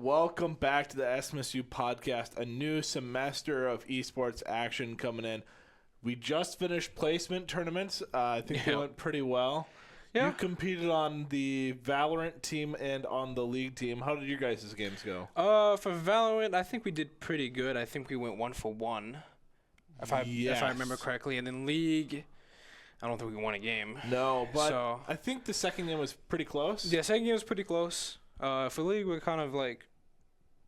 welcome back to the SMSU podcast. A new semester of esports action coming in. We just finished placement tournaments. I think they went pretty well. Yeah. You competed on the Valorant team and on the League team. How did your guys' games go? For Valorant, I think we did pretty good. I think we went 1-for-1, if I remember correctly. And then League, I don't think we won a game. No, but I think the second game was pretty close. Yeah, second game was pretty close. For League, we're kind of like,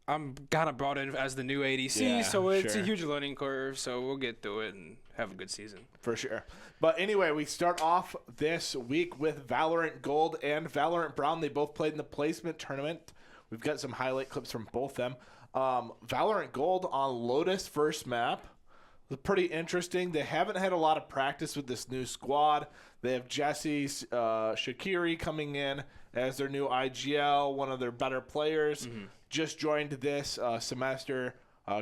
I'm kind of brought in as the new ADC, so it's a huge learning curve. So we'll get through it and have a good season. For sure. But anyway, we start off this week with Valorant Gold and Valorant Brown. They both played in the placement tournament. We've got some highlight clips from both them. Valorant Gold on Lotus first map was pretty interesting. They haven't had a lot of practice with this new squad. They have Jesse Shakiri coming in as their new IGL, one of their better players. Just joined this semester,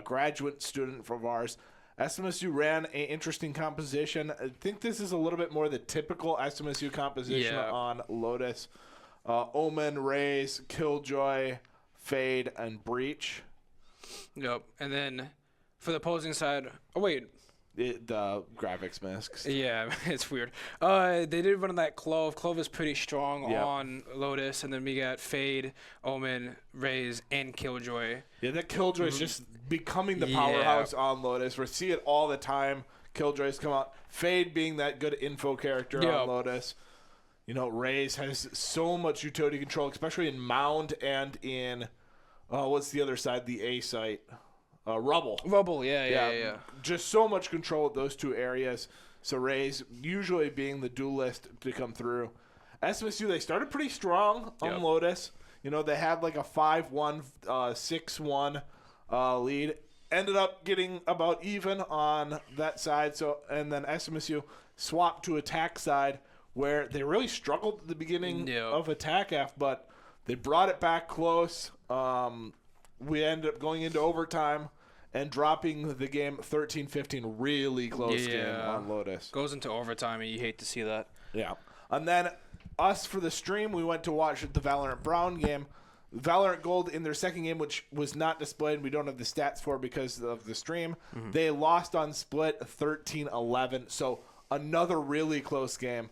graduate student from ours. SMSU ran an interesting composition. I think this is a little bit more the typical SMSU composition on Lotus. Omen, Raze, Killjoy, Fade, and Breach. Yep. And then for the opposing side, the graphics masks. Yeah, it's weird. They did run that Clove. Clove is pretty strong on Lotus, and then we got Fade, Omen, Raze, and Killjoy. Yeah, that Killjoy is just becoming the powerhouse on Lotus. We see it all the time. Killjoys come out. Fade being that good info character on Lotus. You know, Raze has so much utility control, especially in Mound and in, what's the other side? The A site. Rubble. Rubble, yeah. Just so much control at those two areas. So Raze usually being the duelist to come through. SMSU, they started pretty strong on Lotus. You know, they had like a 5-1, 6-1 lead. Ended up getting about even on that side. And then SMSU swapped to attack side where they really struggled at the beginning of attack half, but they brought it back close. We ended up going into overtime and dropping the game 13-15, really close game on Lotus. Goes into overtime, and you hate to see that. Yeah. And then us for the stream, we went to watch the Valorant Brown game. Valorant Gold in their second game, which was not displayed. We don't have the stats for because of the stream. They lost on split 13-11, so another really close game.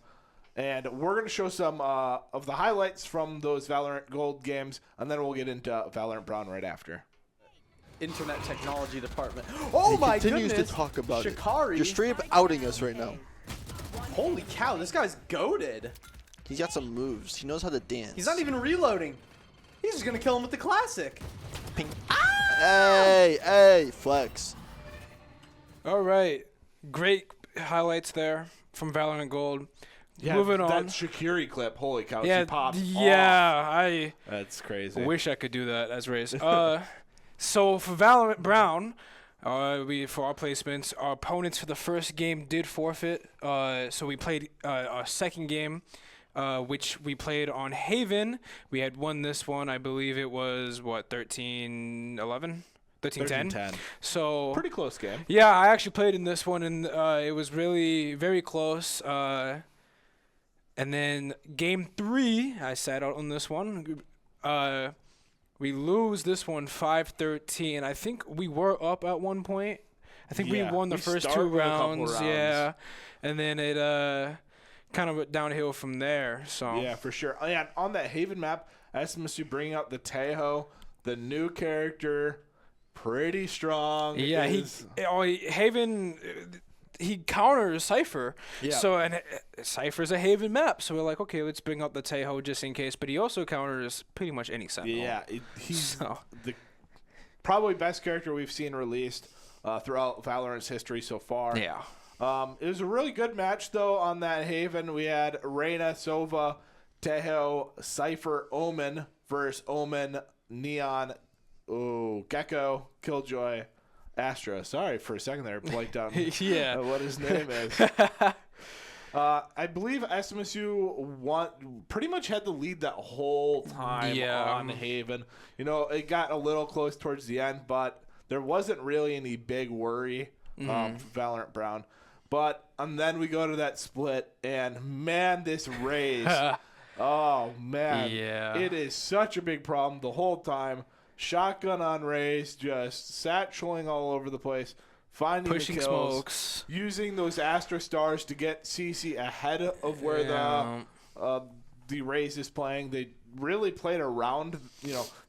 And we're going to show some of the highlights from those Valorant Gold games, and then we'll get into Valorant Brown right after. Internet technology department. Oh my goodness! He continues to talk about Shikari. it. You're straight up outing us right now. Holy cow, this guy's goated. He's got some moves. He knows how to dance. He's not even reloading. He's just going to kill him with the classic. Ping. Hey, flex. All right. Great highlights there from Valorant Gold. Yeah, moving on. That Shakiri clip, holy cow, she popped off. That's crazy. Wish I could do that as Raze. So for Valorant Brown, for our placements, our opponents for the first game did forfeit. So we played our second game, which we played on Haven. We had won this one. I believe it was, 13-11? 13-10. So pretty close game. Yeah, I actually played in this one, and it was really very close. And then game 3, I sat out on this one. We lose this one 5-13. I think we were up at one point. I think we won the first 2 rounds. Yeah, and then it kind of went downhill from there. So yeah, for sure. And on that Haven map, SMSU bringing out the Tejo, the new character, pretty strong. Yeah, Haven. He counters Cypher. Yeah. So, and Cypher's a Haven map. So we're like, okay, let's bring up the Tejo just in case. But he also counters pretty much any Sentinel. Yeah, he's the probably best character we've seen released throughout Valorant's history so far. Yeah. It was a really good match, though, on that Haven. We had Reyna, Sova, Tejo, Cypher, Omen versus Omen, Neon, Gecko, Killjoy, Astra. Sorry for a second there. I blanked out what his name is. I believe SMSU pretty much had the lead that whole time on Haven. You know, it got a little close towards the end, but there wasn't really any big worry for Valorant Brown. But and then we go to that split, and man, this Raze. Oh, man. Yeah. It is such a big problem the whole time. Shotgun on Rays, just satcheling all over the place, finding Pushing the kills, smokes. using those Astra Stars to get CC ahead of where the Rays is playing. They really played around.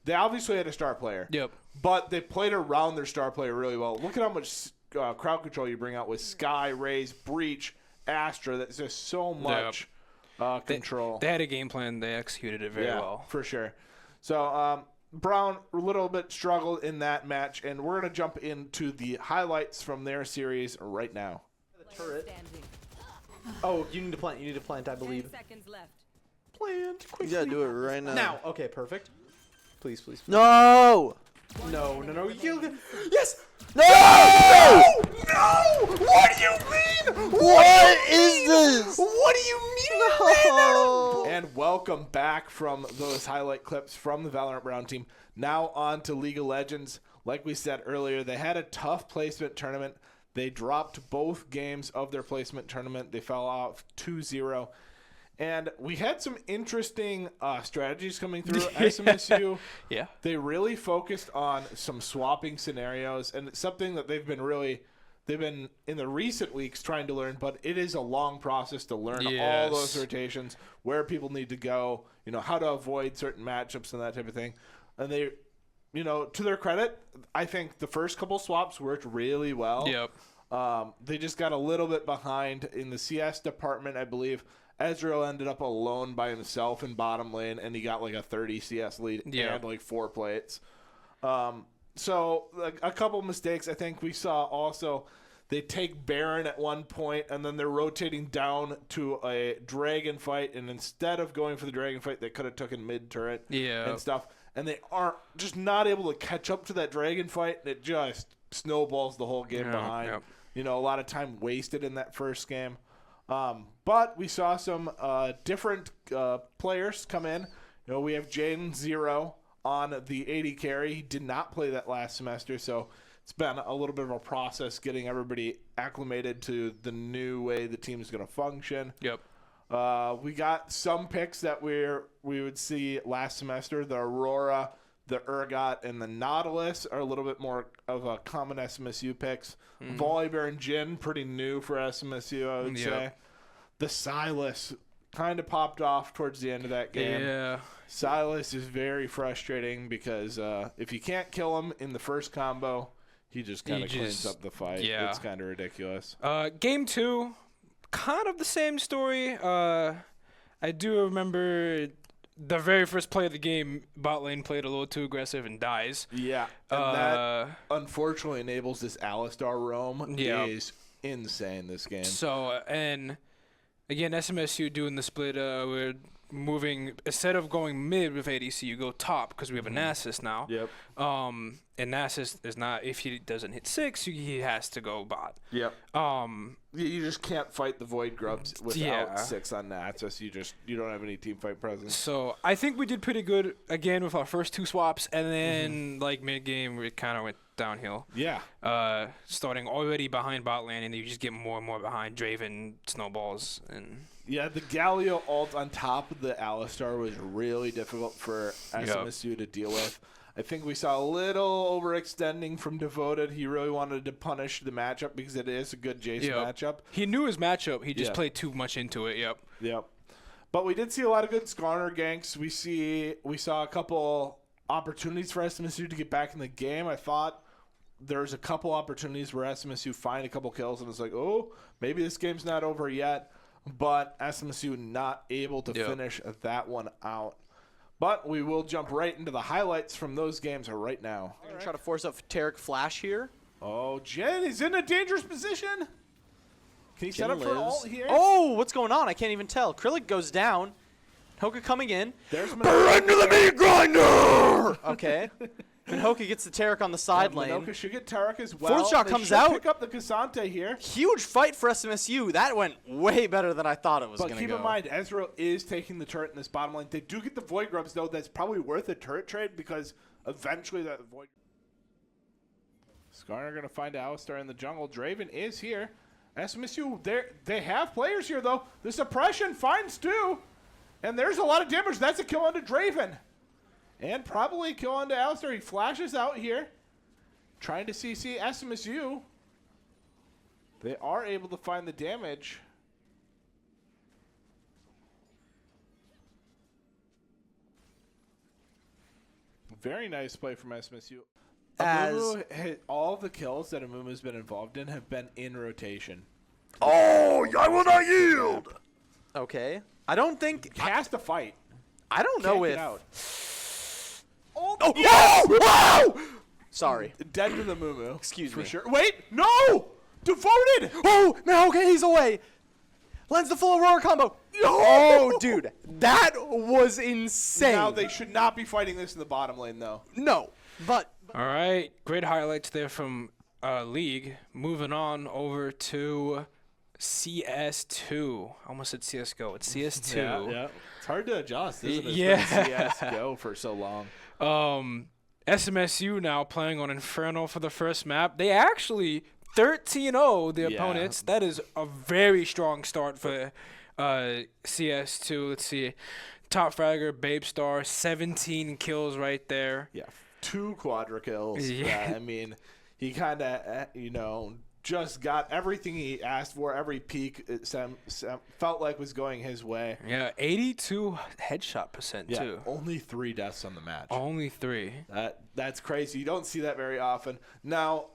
They obviously had a star player. Yep. But they played around their star player really well. Look at how much crowd control you bring out with Sky, Rays, Breach, Astra. That's just so much control. They had a game plan. They executed it very well. For sure. So Brown a little bit struggled in that match, and we're going to jump into the highlights from their series right now. The turret. Oh, you need to plant. You need to plant, I believe. 10 seconds left. Plant quickly. You gotta do it right now. Now. Okay, perfect. Please, please. No! No. Yes! No! No! What do you mean? What is this? What do you mean? No! And welcome back from those highlight clips from the Valorant Brown team. Now on to League of Legends. Like we said earlier, they had a tough placement tournament. They dropped both games of their placement tournament. They fell off 2-0. And we had some interesting strategies coming through. SMSU, Yeah. they really focused on some swapping scenarios, and it's something that they've been in the recent weeks trying to learn, but it is a long process to learn all those rotations, where people need to go, how to avoid certain matchups and that type of thing. And they, to their credit, I think the first couple swaps worked really well. Yep. They just got a little bit behind in the CS department, I believe. Ezreal ended up alone by himself in bottom lane, and he got like a 30 CS lead and like 4 plates. So a couple mistakes I think we saw also. They take Baron at one point, and then they're rotating down to a dragon fight, and instead of going for the dragon fight, they could have taken mid turret and stuff. And they aren't just not able to catch up to that dragon fight, and it just snowballs the whole game behind. A lot of time wasted in that first game. But we saw some different players come in. We have Jaden 0 on the 80 carry. He did not play that last semester, so it's been a little bit of a process getting everybody acclimated to the new way the team is going to function. Yep. We got some picks that we would see last semester. The Aurora, the Urgot, and the Nautilus are a little bit more of a common SMSU picks. Volibear and Jin, pretty new for SMSU, I would say. The Silas kind of popped off towards the end of that game. Yeah. Silas is very frustrating because if you can't kill him in the first combo, he just kind of cleans up the fight. Yeah. It's kind of ridiculous. Game 2, kind of the same story. I do remember the very first play of the game, bot lane played a little too aggressive and dies. Yeah, and that unfortunately enables this Alistar roam. Is insane this game. So, and again, SMSU doing the split, we're moving, instead of going mid with ADC, you go top because we have a Nasus now. Yep. And Nasus is not, if he doesn't hit 6, he has to go bot. Yep. You just can't fight the Void Grubs without 6 on Nasus. You don't have any team fight presence. So I think we did pretty good again with our first 2 swaps, and then like mid game we kind of went downhill. Yeah. Starting already behind bot lane, and you just get more and more behind. Draven snowballs and. Yeah, the Galio ult on top of the Alistar was really difficult for SMSU to deal with. I think we saw a little overextending from Devoted. He really wanted to punish the matchup because it is a good Jace matchup. He knew his matchup. He just played too much into it. Yep. But we did see a lot of good Skarner ganks. We saw a couple opportunities for SMSU to get back in the game. I thought there's a couple opportunities where SMSU find a couple kills, and it's like, oh, maybe this game's not over yet. But SMSU not able to finish that one out. But we will jump right into the highlights from those games right now. We're going to try to force up Tarek Flash here. Oh, Jen is in a dangerous position. Can he set up for an ult here? Oh, what's going on? I can't even tell. Krillic goes down. Hoka coming in. There's Burn to the meat grinder! Okay. And Hoka gets the Tarek on the side lane. Minoka should get Tarek as well. Fourth shot They comes should out. Pick up the Cassante here. Huge fight for SMSU. That went way better than I thought it was going But to go. keep in mind, Ezreal is taking the turret in this bottom lane. They do get the Void Grubs, though. That's probably worth a turret trade because eventually that Void... Skarner going to find Alistar in the jungle. Draven is here. SMSU, they have players here, though. The suppression finds Stu. And there's a lot of damage. That's a kill onto Draven. And probably kill onto Alistair. He flashes out here. Trying to CC SMSU. They are able to find the damage. Very nice play from SMSU. Amumu hit all the kills that Amumu's been involved in have been in rotation. Oh, I will not yield. Okay. I don't think. He has to fight. I don't know Can't if. get out. Oh, Yes! Wow! sorry. Dead to the Mumu. Excuse for me. sure. Wait, no! Devoted! Oh, no, okay, he's away. Lands the full Aurora combo. Oh, dude. That was insane. Now they should not be fighting this in the bottom lane, though. No, but. All right, great highlights there from League. Moving on over to CS2. I almost said CSGO. It's CS2. Yeah. It's hard to adjust, isn't it? Yeah. It's been CSGO for so long. SMSU now playing on Inferno for the first map. They actually 13-0 the Yeah. opponents. That is a very strong start for CS2. Let's see. Top fragger, Babe Star, 17 kills right there. Yeah. 2 quadra kills. Yeah. I mean, he kind of, just got everything he asked for. Every peak it felt like was going his way. Yeah, 82 headshot percent Yeah, too. only 3 deaths on the match. Only 3. That's crazy. You don't see that very often. Now,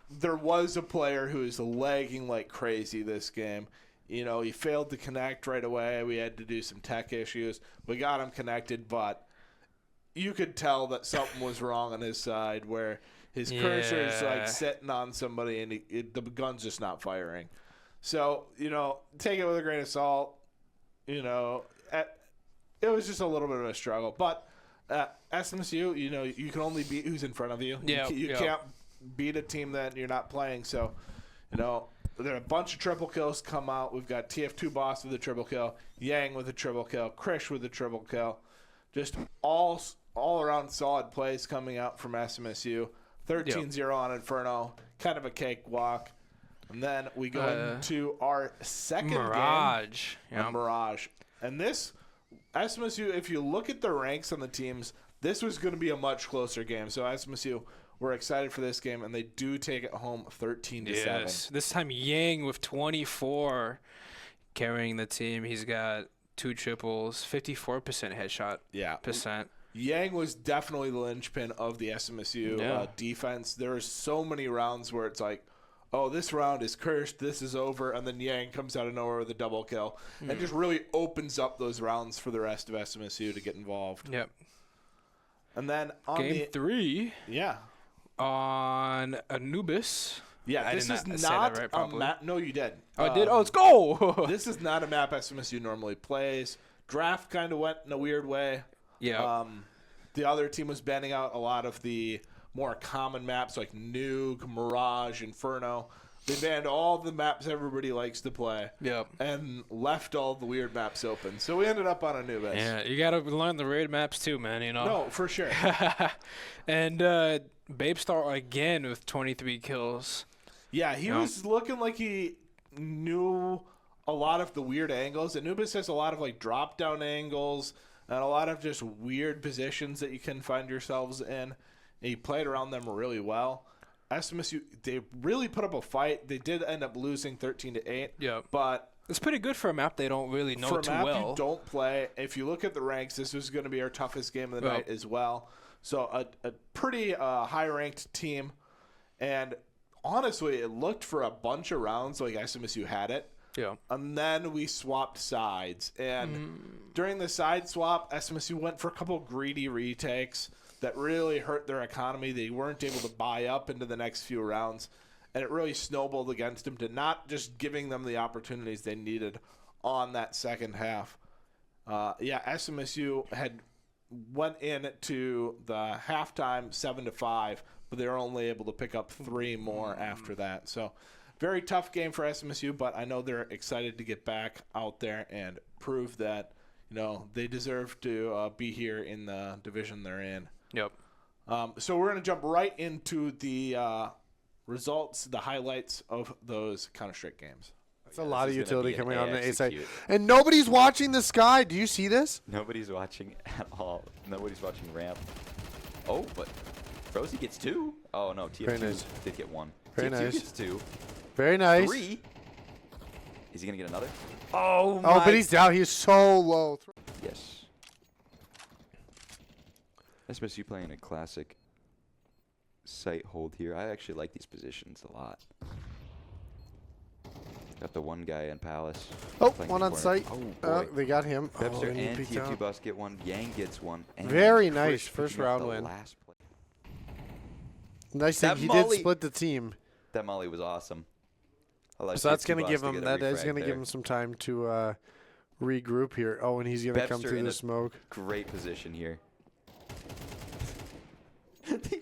there was a player who was lagging like crazy this game. He failed to connect right away. We had to do some tech issues. We got him connected, but you could tell that something was wrong on his side where his cursor is like sitting on somebody and the gun's just not firing. So, take it with a grain of salt. It was just a little bit of a struggle. But SMSU, you can only beat who's in front of you. Yeah, You can't beat a team that you're not playing. So, there are a bunch of triple kills come out. We've got TF2 Boss with a triple kill, Yang with a triple kill, Krish with a triple kill. Just all around solid plays coming out from SMSU. 13-0 on Inferno, kind of a cakewalk. And then we go into our second Mirage. game. Yeah. Mirage. And this, SMSU, if you look at the ranks on the teams, this was going to be a much closer game. So SMSU, we're excited for this game, and they do take it home 13-7. Yes. This time Yang with 24 carrying the team. He's got 2 triples, 54% headshot percent. Yang was definitely the linchpin of the SMSU defense. There were so many rounds where it's like, oh, this round is cursed, this is over, and then Yang comes out of nowhere with a double kill and just really opens up those rounds for the rest of SMSU to get involved. Yep. And then on Game 3 on Anubis. Yeah, I this did is not say that not right a properly. map. No, you did. Oh, I did? Oh, let's go! This is not a map SMSU normally plays. Draft kind of went in a weird way. Yeah. The other team was banning out a lot of the more common maps like Nuke, Mirage, Inferno. They banned all the maps everybody likes to play. Yep. And left all the weird maps open. So we ended up on Anubis. Yeah, you got to learn the raid maps too, man, No, for sure. And Babe Star again with 23 kills. Yeah, he was looking like he knew a lot of the weird angles. Anubis has a lot of like drop down angles and a lot of just weird positions that you can find yourselves in. And he played around them really well. SMSU, they really put up a fight. They did end up losing 13-8. Yeah, but it's pretty good for a map they don't really know for too a map well. you don't play. If you look at the ranks, this was going to be our toughest game of the night as well. So a pretty high-ranked team. And honestly, it looked for a bunch of rounds like SMSU had it. Yeah. And then we swapped sides. And during the side swap, SMSU went for a couple greedy retakes that really hurt their economy. They weren't able to buy up into the next few rounds. And it really snowballed against them to not just giving them the opportunities they needed on that second half. SMSU had went into the halftime 7-5, but they were only able to pick up 3 more after that. So very tough game for SMSU, but I know they're excited to get back out there and prove that, they deserve to be here in the division they're in. Yep. So we're going to jump right into the results, the highlights of those Counter-Strike games. It's a lot of This is utility gonna be coming an on the A side. execute. And nobody's watching the sky. Do you see this? Nobody's watching at all. Nobody's watching ramp. Oh, but Rosie gets 2. Oh no, TF2 Very nice. did get 1. Very TF2 nice. gets 2. Very nice. 3. Is he gonna get another? Oh my. Oh, but he's down. He's so low. Yes. SMSU playing a classic sight hold here. I actually like these positions a lot. Got the one guy in Palace. Oh, playing one the on corner. site. Oh boy. They got him. Webster and he and peeked TF2 out. Bus get 1. Yang gets 1. And Very Chris nice. First picking up round the win. last play. Nice thing. That He molly- did split the team. That molly was awesome. I like So that's TF2 going to Bus give to him get a that is refrag going to give there. him some time to regroup here. Oh, and he's going to come Webster through in the a smoke. Great position here.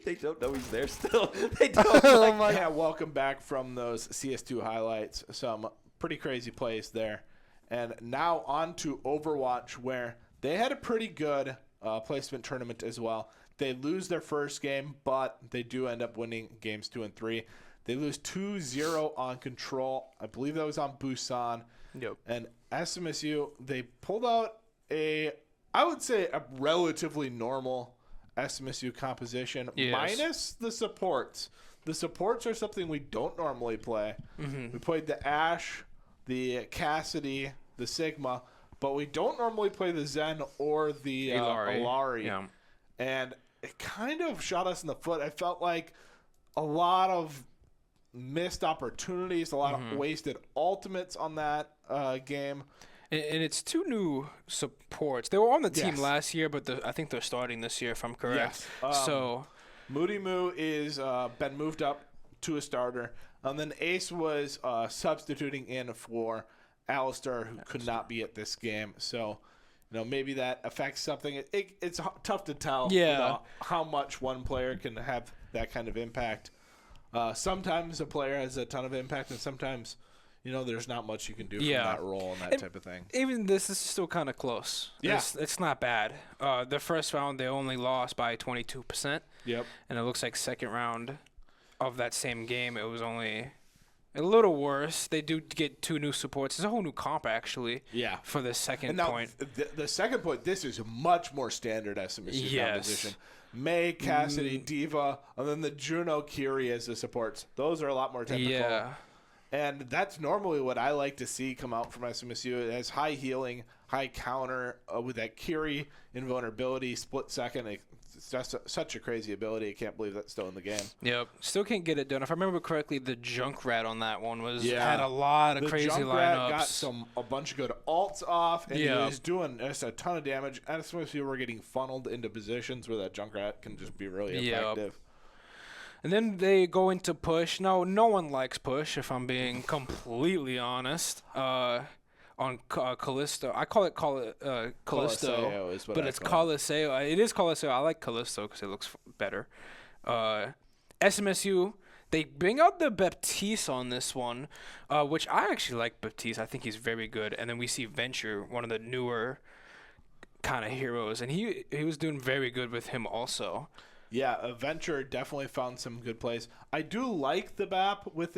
They don't know he's there still. They don't. Oh my Yeah, welcome back from those CS2 highlights. Some pretty crazy plays there. And now on to Overwatch, where they had a pretty good placement tournament as well. They lose their first game, but they do end up winning games 2 and 3. They lose 2-0 on Control. I believe that was on Busan. Yep. And SMSU, they pulled out I would say, a relatively normal SMSU composition, Yes. minus the supports. The supports are something we don't normally play. We played the Ashe, the Cassidy, the Sigma, but we don't normally play the Zen or the Ilari. Yeah. And it kind of shot us in the foot. I felt like a lot of missed opportunities, a lot of wasted ultimates on that game. And it's 2 new supports. They were on the team Yes. last year, but I think they're starting this year, if I'm correct. Yes. So, Moody Moo is been moved up to a starter. And then Ace was substituting in for Alistair, who could not be at this game. So, maybe that affects something. It's tough to tell Yeah. how much one player can have that kind of impact. Sometimes a player has a ton of impact, and sometimes, there's not much you can do from that role and that type of thing. even this is still kind of close. Yeah. It's not bad. The first round, they only lost by 22%. Yep. And it looks like second round of that same game, it was only a little worse. They do get 2 new supports. It's a whole new comp, actually. Yeah. For the second And now, point. the second point, this is much more standard SMSU Yes. composition. May, Cassidy, Diva, and then the Juno Curie as the supports. Those are a lot more typical. Yeah. And that's normally what I like to see come out from SMSU. It has high healing, high counter with that Curie invulnerability, split second. It's just such a crazy ability. I can't believe that's still in the game. Yep. Still can't get it done. If I remember correctly, the Junkrat on that one Yeah. had a lot of The crazy Junkrat lineups. got a bunch of good alts off, and Yeah. he was doing just a ton of damage. And SMSU were getting funneled into positions where that Junkrat can just be really Yep. effective. And then they go into push. Now, no one likes push, if I'm being completely honest. On Callisto. I call it Callisto, Coliseo is what but I it's call Coliseo. It is Coliseo. I like Callisto because it looks better. SMSU, they bring out the Baptiste on this one, which I actually like Baptiste. I think he's very good. And then we see Venture, one of the newer kind of heroes, and he was doing very good with him also. Yeah, Venture definitely found some good plays. I do like the BAP with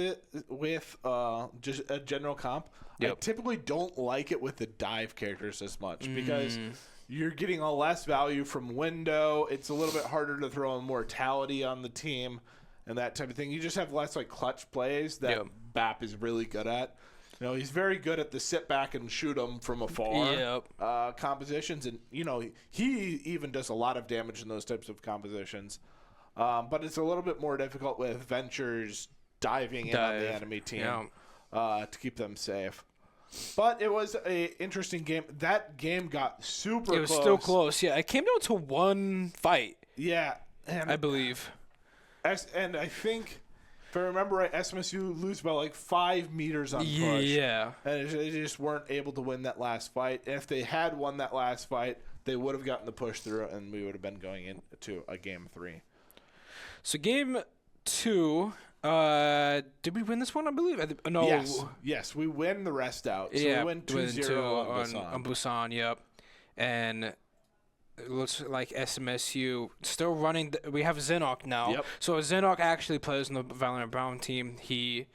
just a general comp. I Yep. typically don't like it with the dive characters as much because you're getting a less value from window. It's a little bit harder to throw a mortality on the team and that type of thing. You just have less clutch plays that Yep. BAP is really good at. He's very good at the sit back and shoot them from afar Yep. compositions. And, he even does a lot of damage in those types of compositions. But it's a little bit more difficult with Ventures diving in on the enemy team to keep them safe. But it was a interesting game. That game got super close. It was still close. Yeah, it came down to one fight, Yeah. And I believe. and I think, if I remember right, SMSU lose by 5 meters on push. Yeah. And they just weren't able to win that last fight. And if they had won that last fight, they would have gotten the push through, and we would have been going into a game 3. So game 2, did we win this one? I believe. No. Yes, we win the rest out. So Yeah, we win 2-0 on Busan. Yep. And it looks like SMSU still running. We have Zenok now. Yep. So Zenok actually plays on the Valorant Brown team. He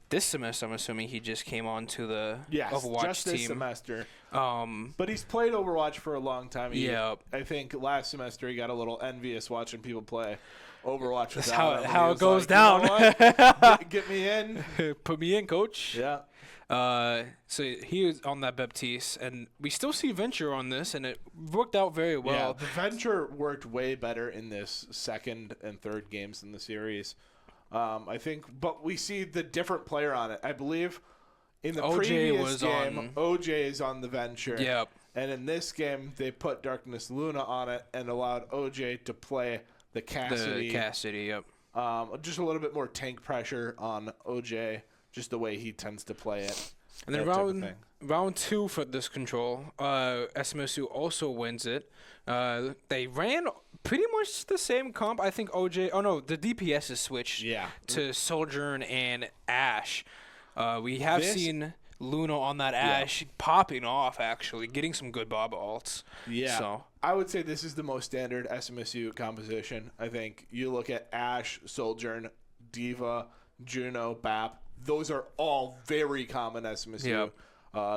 this semester, I'm assuming he just came on to the Yes, Overwatch just this team. semester. Um, But he's played Overwatch for a long time. Yeah. I think last semester he got a little envious watching people play Overwatch. That's without him, and how he it was goes like, "You know what? Get me in. Put me in, coach. Yeah. So he was on that Baptiste, and we still see Venture on this, and it worked out very Yeah, well. the Venture worked way better in this second and third games in the series. I think, but we see the different player on it. I believe in the OJ previous was game, on- OJ is on the Venture. Yep. And in this game, they put Darkness Luna on it and allowed OJ to play the Cassidy. The Cassidy, yep. Just a little bit more tank pressure on OJ, just the way he tends to play it. And then that type of thing. round 2 for this control, SMSU also wins it. They ran pretty much the same comp. I think OJ. Oh no, the DPS is switched. Yeah. To Sojourn and Ash. We have This- seen Luna on that Ash popping off, actually getting some good Bob ults. Yeah. So I would say this is the most standard SMSU composition. I think you look at Ash, Sojourn, Diva, Juno, Bap. Those are all very common SMSU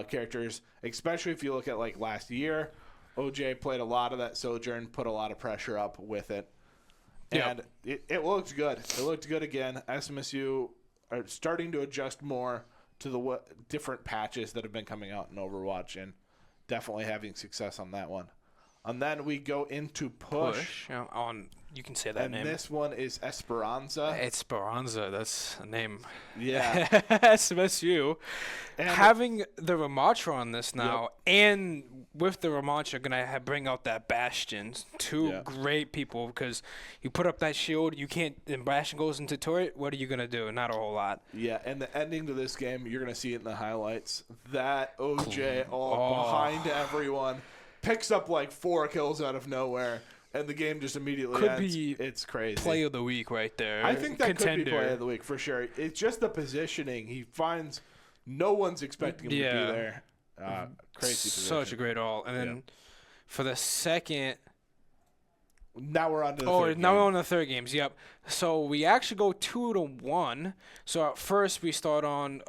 characters, especially if you look at like last year. OJ played a lot of that Sojourn, put a lot of pressure up with it. And it looked good. It looked good again. SMSU are starting to adjust more to the different patches that have been coming out in Overwatch, and definitely having success on that one. And then we go into Push. on you can say that And name. this one is Esperanza. Esperanza, that's a name. Yeah. SMSU. And- Having the Ramatra on this now, and with the Ramatra, going to bring out that Bastion. Two great people, because you put up that shield, you can't, and Bastion goes into turret, what are you going to do? Not a whole lot. Yeah, and the ending to this game, you're going to see it in the highlights. That OJ behind everyone picks up like 4 kills out of nowhere, and the game just immediately Could ends. be It's crazy. Play of the week right there. I think that Contender. could be play of the week for sure. It's just the positioning. He finds no one's expecting him to be there. Crazy position. Such a great all. And then for the second... Now we're on to the Oh, third now game. we're on the third games. Yep. So we actually go 2-1. So at first we start on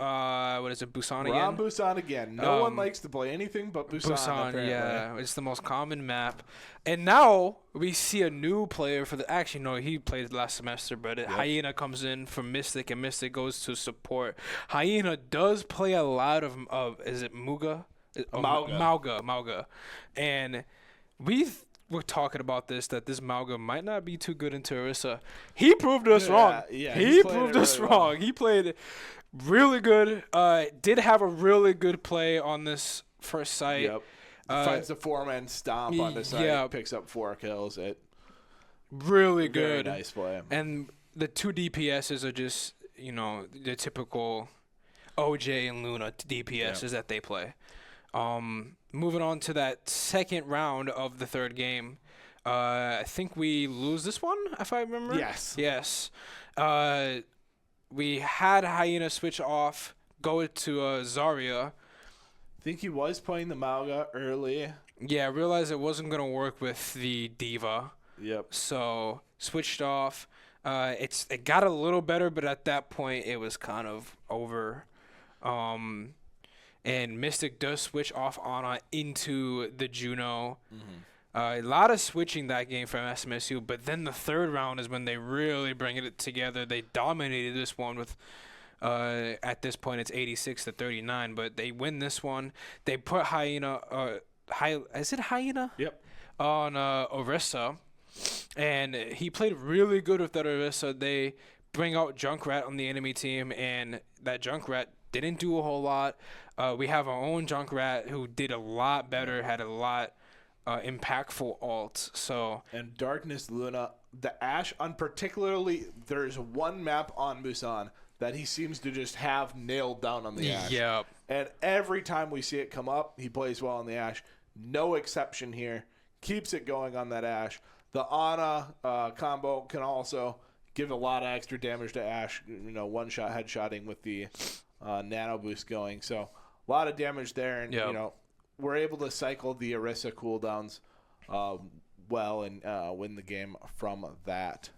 what is it, Busan We're on again? Busan again. No one likes to play anything but Busan. apparently. Yeah, it's the most common map. And now we see a new player for the. Actually, no, he played last semester, but Hyena comes in from Mystic, and Mystic goes to support. Hyena does play a lot of is it Muga? Mauga. And we're talking about this, that this Mauga might not be too good in Teresa. He proved us wrong. Yeah, he played proved it us really wrong. well. He played really good. Did have a really good play on this first site. Yep. Finds the 4-man stomp on the side. yeah. Picks up 4 kills. Really Very good. nice play. And the 2 DPSs are just, the typical OJ and Luna DPSs that they play. Moving on to that second round of the third game. I think we lose this one, if I remember. Yes. Yes. We had Hyena switch off, go to Zarya. I think he was playing the Mauga early. Yeah, I realized it wasn't going to work with the Diva. Yep. So switched off. It got a little better, but at that point it was kind of over. And Mystic does switch off Ana into the Juno. A lot of switching that game from SMSU, but then the third round is when they really bring it together. They dominated this one with, at this point, it's 86-39, but they win this one. They put Hyena, is it Hyena? Yep. On Orisa, and he played really good with that Orisa. They bring out Junkrat on the enemy team, and that Junkrat didn't do a whole lot. We have our own Junkrat who did a lot better, had a lot impactful ult. So And Darkness Luna, the Ash, particularly, there's one map on Busan that he seems to just have nailed down on the Ash. yeah, And every time we see it come up, he plays well on the Ash. No exception here. Keeps it going on that Ash. The Ana combo can also give a lot of extra damage to Ash. One-shot headshotting with the nano boost going. So a lot of damage there. And, we're able to cycle the Orisa cooldowns well and win the game from that.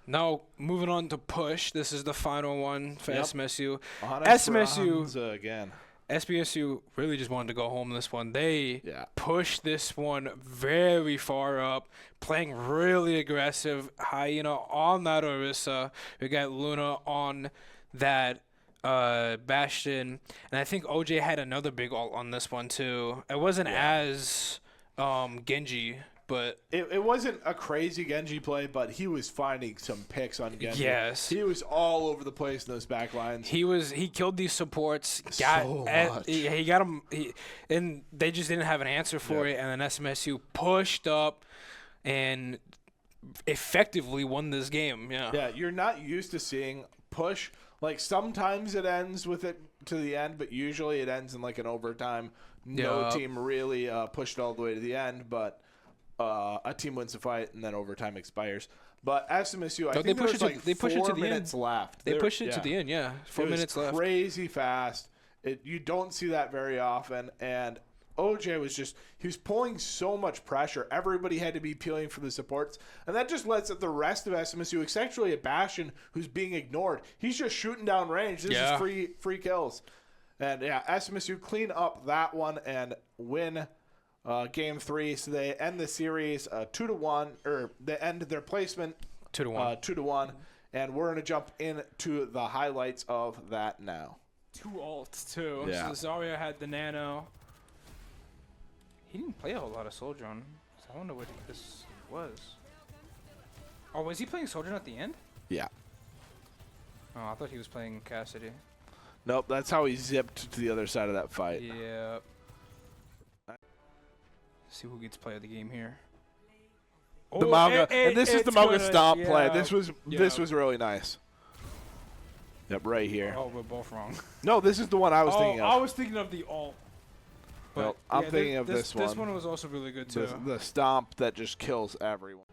Now, moving on to push. This is the final one for Yep. SMSU. Honest SMSU Franza again. SBSU really just wanted to go home this one. They Yeah. pushed this one very far up, playing really aggressive. Hyena on that Orisa. We got Luna on that Bastion. And I think OJ had another big ult on this one, too. It wasn't as Genji, but It wasn't a crazy Genji play, but he was finding some picks on Genji. Yes. He was all over the place in those back lines. he killed these supports. So much. He got them, and they just didn't have an answer for it. And then SMSU pushed up and effectively won this game. Yeah. Yeah, you're not used to seeing push. Like, sometimes it ends with it to the end, but usually it ends in, like, an overtime. No Yeah. team really pushed all the way to the end, but a team wins the fight, and then overtime expires. But SMSU, I No, think they pushed there's it like to- they pushed it to 4 the minutes end. left. They pushed it to the end. Yeah. 4 It was minutes left. crazy fast. You don't see that very often, and OJ was he was pulling so much pressure. Everybody had to be peeling for the supports, and that just lets the rest of SMSU, essentially a Bastion who's being ignored. He's just shooting down range. This Yeah. is free kills. And yeah, SMSU clean up that one and win game 3. So they end the series 2-1, or they end their placement 2-1. 2-1. And we're gonna jump into the highlights of that now. 2 ults too. Yeah. So Zarya had the nano. He didn't play a whole lot of Sojourn. So I wonder what this was. Oh, was he playing Sojourn at the end? Yeah. Oh, I thought he was playing Cassidy. Nope, that's how he zipped to the other side of that fight. Yeah. See who gets play of the game here. The manga, and this is the manga gonna- stomp play. yeah. This was Yeah. really nice. Yep, right here. Oh, we're both wrong. No, this is the one I was thinking I of. was thinking of the alt. Well, I'm thinking of this This one. one was also really good too. The stomp that just kills everyone.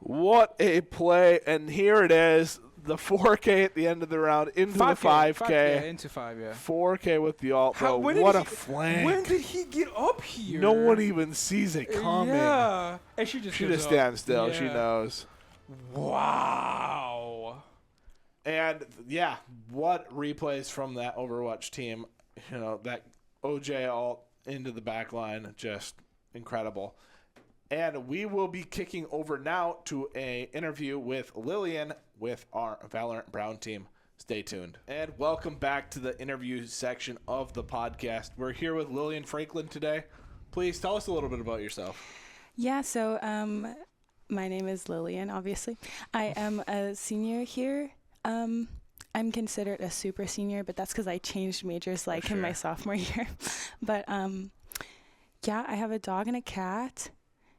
What a play! And here it is, the 4K at the end of the round into the 5K. Yeah, into 5, yeah. 4K with the alt, though. when did What a he- flank! When did he get up here? No one even sees it coming. Yeah. And she just She goes just up. stands still. She Yeah. knows. Wow. And yeah, what replays from that Overwatch team? You know, that OJ alt into the back line, just incredible. And we will be kicking over now to a interview with Lillian with our Valorant Brown team. Stay tuned. And welcome back to the interview section of the podcast. We're here with Lillian Franklin today. Please tell us a little bit about yourself. Yeah, so my name is Lillian, obviously. I am a senior here. I'm considered a super senior, but that's because I changed majors in my sophomore year. But yeah, I have a dog and a cat,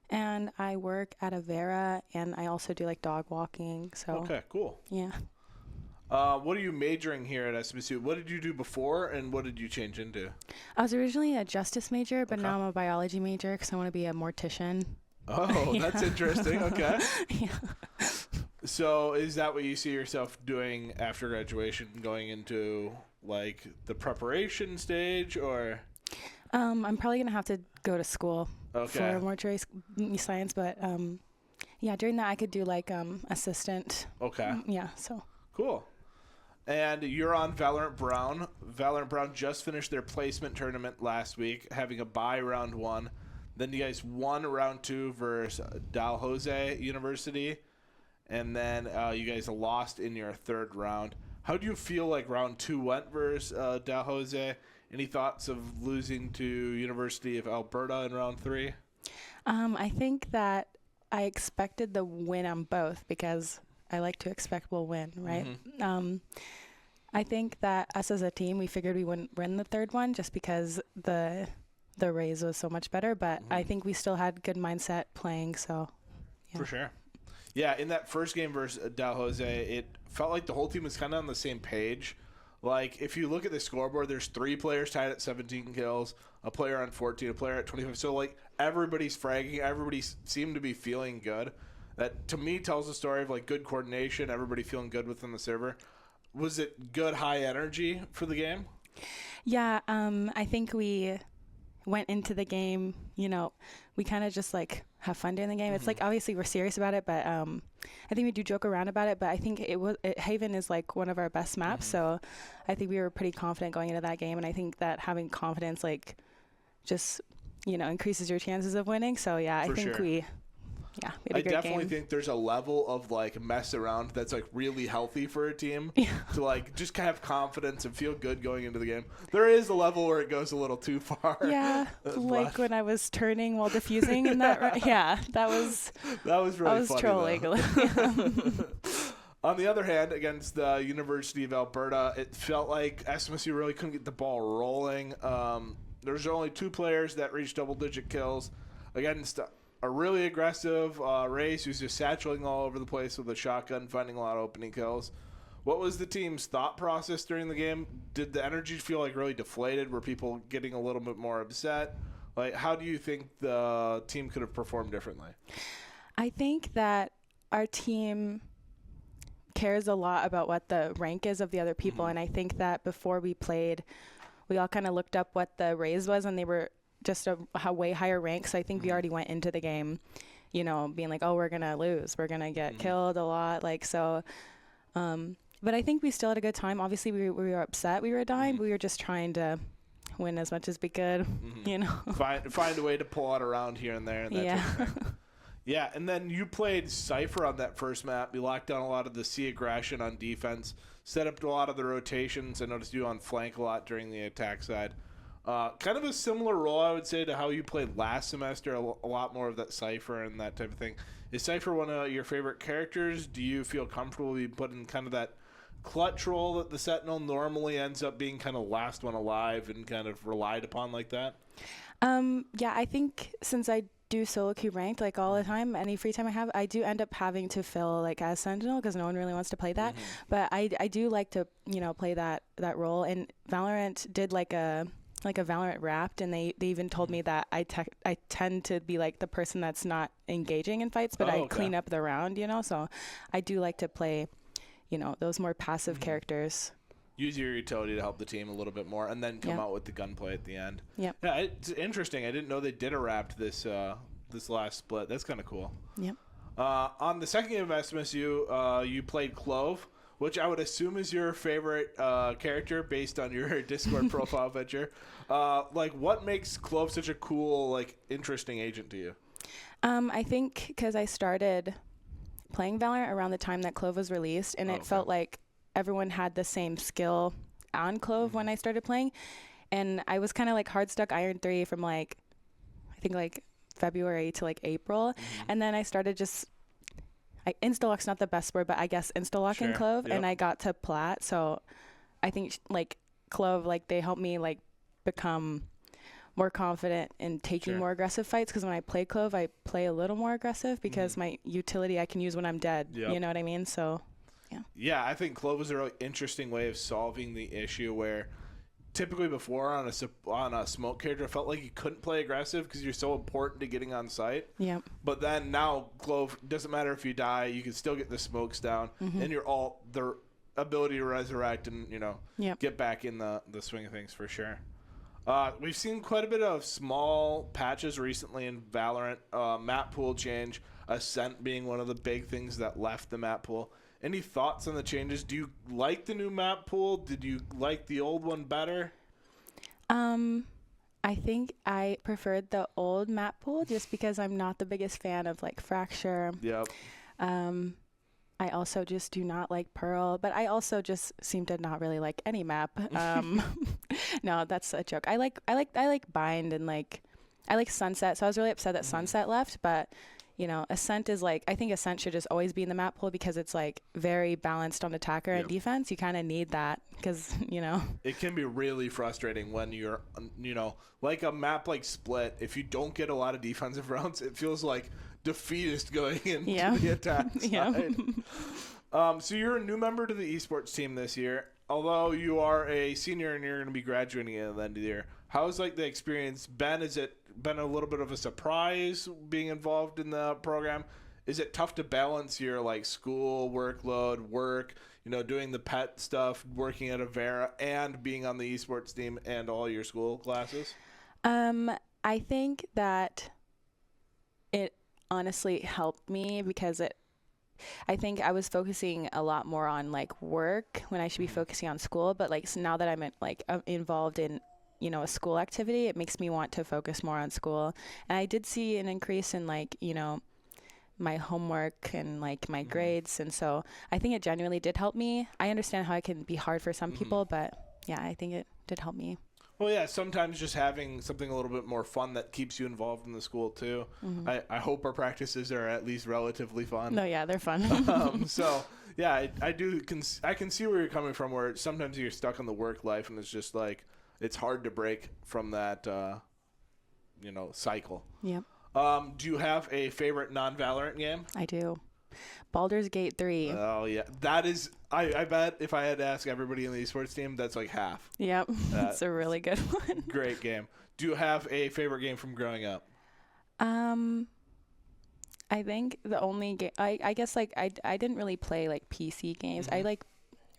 and I work at a Vera, and I also do dog walking. So Okay, cool. yeah. What are you majoring here at SMSU? What did you do before, and what did you change into? I was originally a justice major, but Okay. now I'm a biology major because I want to be a mortician. Oh, that's interesting. Okay. Yeah. So is that what you see yourself doing after graduation, going into the preparation stage, or? I'm probably going to have to go to school Okay. for mortuary science, but yeah, during that I could do assistant. Okay. Yeah, so. Cool. And you're on Valorant Brown. Valorant Brown just finished their placement tournament last week, having a bye round 1. Then you guys won round 2 versus Dalhousie University. And then you guys lost in your 3rd round. How do you feel like round 2 went versus Dalhousie? Any thoughts of losing to University of Alberta in round 3? I think that I expected the win on both because I like to expect we'll win, right? Mm-hmm. I think that us as a team, we figured we wouldn't win the 3rd one just because the Rays was so much better. But I think we still had good mindset playing, so. Yeah. For sure. Yeah, in that first game versus Dalhousie, it felt like the whole team was kind of on the same page. If you look at the scoreboard, there's 3 players tied at 17 kills, a player on 14, a player at 25. So, everybody's fragging. Everybody seemed to be feeling good. That, to me, tells a story of, good coordination, everybody feeling good within the server. Was it good high energy for the game? Yeah, I think we went into the game, we kind of just like have fun during the game. It's like obviously we're serious about it, but I think we do joke around about it. But I think Haven is like one of our best maps, so I think we were pretty confident going into that game, and I think that having confidence like just increases your chances of winning. So yeah, I think sure. we had a I great definitely game. think there's a level of like mess around that's like really healthy for a team to like just kind of have confidence and feel good going into the game. There is a level where it goes a little too far. Yeah, like when I was turning while defusing in that. Yeah, that was really I was funny, trolling. though. On the other hand, against the University of Alberta, it felt like SMSU really couldn't get the ball rolling. There's only 2 players that reached double-digit kills against a really aggressive Race who's just satchelating all over the place with a shotgun, finding a lot of opening kills. What was the team's thought process during the game? Did the energy feel like really deflated? Were people getting a little bit more upset? Like, how do you think the team could have performed differently? I think that our team cares a lot about what the rank is of the other people, and I think that before we played, we all kind of looked up what the raise was, and they were just a way higher rank. So I think we already went into the game, being like, oh, we're going to lose. We're going to get killed a lot. Like, so, but I think we still had a good time. Obviously, we were upset we were dying, but we were just trying to win as much as we could, Find a way to pull it around here and there. And that type of thing. Yeah, and then you played Cypher on that first map. You locked down a lot of the C aggression on defense, set up a lot of the rotations. I noticed you on flank a lot during the attack side. Kind of a similar role, I would say, to how you played last semester, a lot more of that Cypher and that type of thing. Is Cypher one of your favorite characters? Do you feel comfortable being put in kind of that clutch role that the Sentinel normally ends up being kind of last one alive and kind of relied upon like that? Yeah, I think since I do solo queue ranked like all the time, any free time I have, I do end up having to fill like as Sentinel because no one really wants to play that. But I do like to play that role. And Valorant did like a Valorant Wrapped, and they even told me that I tend to be like the person that's not engaging in fights, but I clean up the round, So I do like to play, those more passive characters. Use your utility to help the team a little bit more, and then come out with the gunplay at the end. Yep. Yeah, it's interesting. I didn't know they did a Wrapped this last split. That's kind of cool. Yep. On the second game of SMSU, you played Clove, which I would assume is your favorite character based on your Discord profile picture. Like, what makes Clove such a cool, interesting agent to you? I think because I started playing Valorant around the time that Clove was released, and it felt like everyone had the same skill on Clove when I started playing. And I was kind of like hard stuck Iron 3 from I think February to April. And then I started Insta-lock's not the best word, but I guess Insta-locking Clove, and I got to Plat. So I think Clove, they helped me become more confident in taking more aggressive fights, because when I play Clove, I play a little more aggressive because my utility I can use when I'm dead. You know what I mean? So yeah, I think Clove is a really interesting way of solving the issue where typically before on a smoke character, it felt like you couldn't play aggressive because you're so important to getting on site. Yeah. But then now Clove, doesn't matter if you die, you can still get the smokes down, and the ability to resurrect and get back in the swing of things for sure. We've seen quite a bit of small patches recently in Valorant. Map pool change, Ascent being one of the big things that left the map pool. Any thoughts on the changes? Do you like the new map pool? Did you like the old one better? I think I preferred the old map pool just because I'm not the biggest fan of Fracture. Yep. I also just do not like Pearl, but I also just seem to not really like any map. No, that's a joke. I like Bind, and I like Sunset. So I was really upset that Sunset left, but Ascent is I think Ascent should just always be in the map pool because it's very balanced on attacker and defense. You kind of need that because, It can be really frustrating when you're, like a map like Split. If you don't get a lot of defensive rounds, it feels like defeatist going into the attack side. So you're a new member to the esports team this year. Although you are a senior and you're going to be graduating at the end of the year, how's the experience been? Has it been a little bit of a surprise being involved in the program? Is it tough to balance your school workload, work, doing the pet stuff, working at Avera, and being on the esports team and all your school classes? I think that it honestly helped me because I think I was focusing a lot more on like work when I should be focusing on school. But like so now that I'm involved in a school activity, it makes me want to focus more on school. And I did see an increase in like my homework and like my grades, and so I think it genuinely did help me. I understand how it can be hard for some people, but yeah, I think it did help me. Well, yeah, sometimes just having something a little bit more fun that keeps you involved in the school, too. I hope our practices are at least relatively fun. No, yeah, they're fun. So, yeah, I can see where you're coming from, where sometimes you're stuck in the work life, and it's just like, it's hard to break from that, cycle. Yep, Do you have a favorite non-Valorant game? I do. Baldur's Gate 3. Oh, yeah. That is, I bet if I had to ask everybody in the esports team, that's like half. Yep, it's a really good one. Great game. Do you have a favorite game from growing up? I think the only game, I guess like I didn't really play like PC games. I like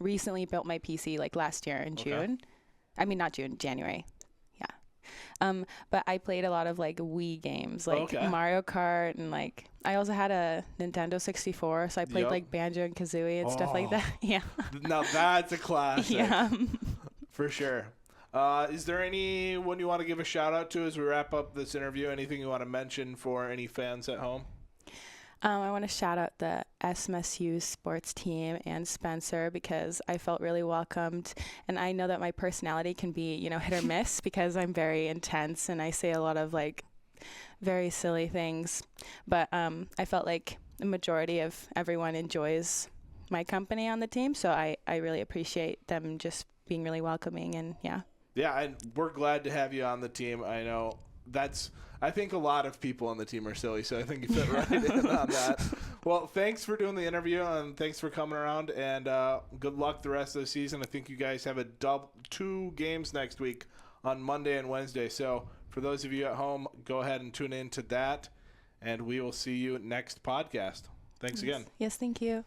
recently built my PC like last year in June. I mean, not June, January. But I played a lot of like Wii games, like Mario Kart, and like I also had a Nintendo 64, so I played like Banjo and Kazooie and stuff like that. Yeah. Now that's a classic. Yeah. For sure. Is there anyone you want to give a shout out to as we wrap up this interview? Anything you want to mention for any fans at home? I want to shout out the SMSU sports team and Spencer because I felt really welcomed. And I know that my personality can be, hit or miss because I'm very intense and I say a lot of like very silly things. But I felt like the majority of everyone enjoys my company on the team. So I really appreciate them just being really welcoming and yeah. Yeah, and we're glad to have you on the team. I know I think a lot of people on the team are silly, so I think you fit right in on that. Well, thanks for doing the interview, and thanks for coming around, and good luck the rest of the season. I think you guys have 2 games next week on Monday and Wednesday, so for those of you at home, go ahead and tune in to that, and we will see you next podcast. Thanks again. Yes, thank you.